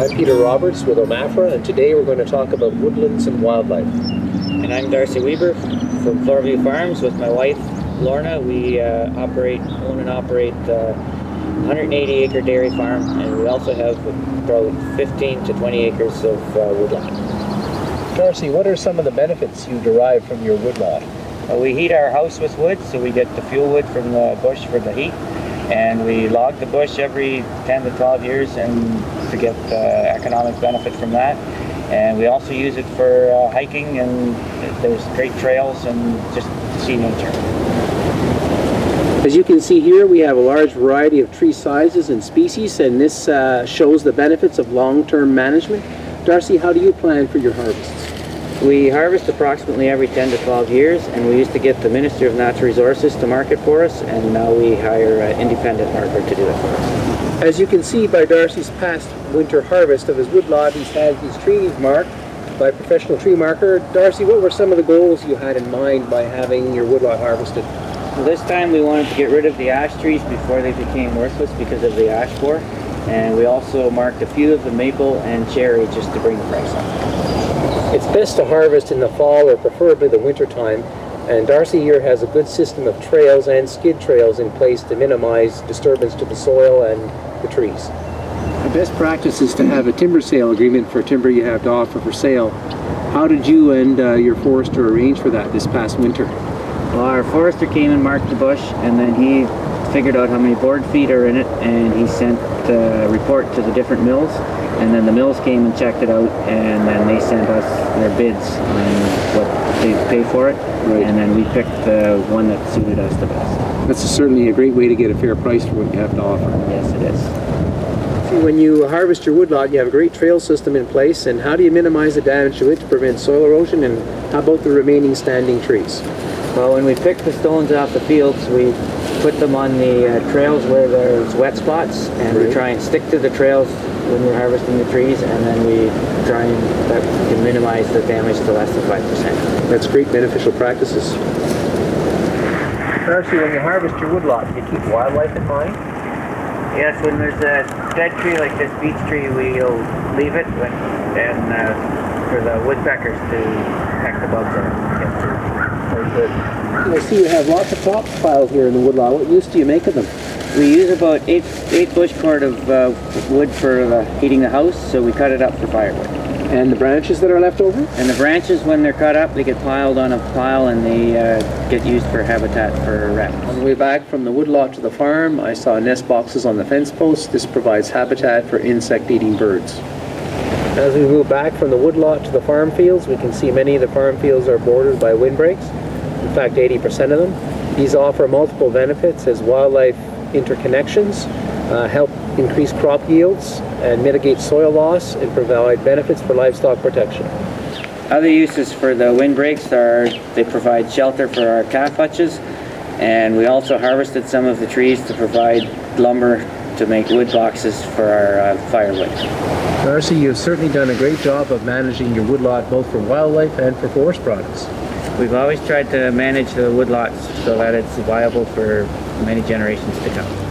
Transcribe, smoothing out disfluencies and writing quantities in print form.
I'm Peter Roberts with OMAFRA, and today we're going to talk about woodlands and wildlife. And I'm Darcy Weber from Floorview Farms with my wife Lorna. We own and operate a 180-acre dairy farm, and we also have about 15 to 20 acres of woodlot. Darcy, what are some of the benefits you derive from your woodlot? We heat our house with wood, so we get the fuel wood from the bush for the heat, and we log the bush every 10 to 12 years and to get economic benefit from that. And we also use it for hiking, and there's great trails and just to see nature. As you can see here, we have a large variety of tree sizes and species, and this shows the benefits of long-term management. Darcy, how do you plan for your harvests? We harvest approximately every 10 to 12 years, and we used to get the Ministry of Natural Resources to market for us, and now we hire an independent marketer to do it for us. As you can see by Darcy's past winter harvest of his woodlot, he's had these trees marked by a professional tree marker. Darcy, what were some of the goals you had in mind by having your woodlot harvested? This time we wanted to get rid of the ash trees before they became worthless because of the ash borer, and we also marked a few of the maple and cherry just to bring the price up. It's best to harvest in the fall or preferably the winter time, and Darcy here has a good system of trails and skid trails in place to minimize disturbance to the soil and the trees. The best practice is to have a timber sale agreement for timber you have to offer for sale. How did you and your forester arrange for that this past winter? Well, our forester came and marked the bush, and then he figured out how many board feet are in it, and he sent a report to the different mills, and then the mills came and checked it out, and then they sent us their bids on what they pay for it, right. And then we picked the one that suited us the best. That's certainly a great way to get a fair price for what you have to offer. Yes, it is. See, when you harvest your woodlot, you have a great trail system in place, and how do you minimize the damage to it to prevent soil erosion, and how about the remaining standing trees? Well, when we pick the stones off the fields, we put them on the trails where there's wet spots, and we try and stick to the trails when we're harvesting the trees, and then we try and minimize the damage to less than 5%. That's great beneficial practices. Darcy, when you harvest your woodlot, do you keep wildlife in mind? Yes, when there's a dead tree like this beech tree, we'll leave it and for the woodpeckers to peck the bugs and get through. Very good. I see you have lots of top piles here in the woodlot. What use do you make of them? We use about 8 bush cord of wood for heating the house, so we cut it up for firewood. And the branches that are left over? And the branches, when they're cut up, they get piled on a pile, and they get used for habitat for rabbits. On the way back from the woodlot to the farm, I saw nest boxes on the fence posts. This provides habitat for insect-eating birds. As we move back from the woodlot to the farm fields, we can see many of the farm fields are bordered by windbreaks. In fact, 80% of them. These offer multiple benefits as wildlife interconnections, help increase crop yields and mitigate soil loss, and provide benefits for livestock protection. Other uses for the windbreaks are they provide shelter for our calf hutches, and we also harvested some of the trees to provide lumber to make wood boxes for our firewood. Darcy, you've certainly done a great job of managing your woodlot both for wildlife and for forest products. We've always tried to manage the woodlots so that it's viable for many generations to come.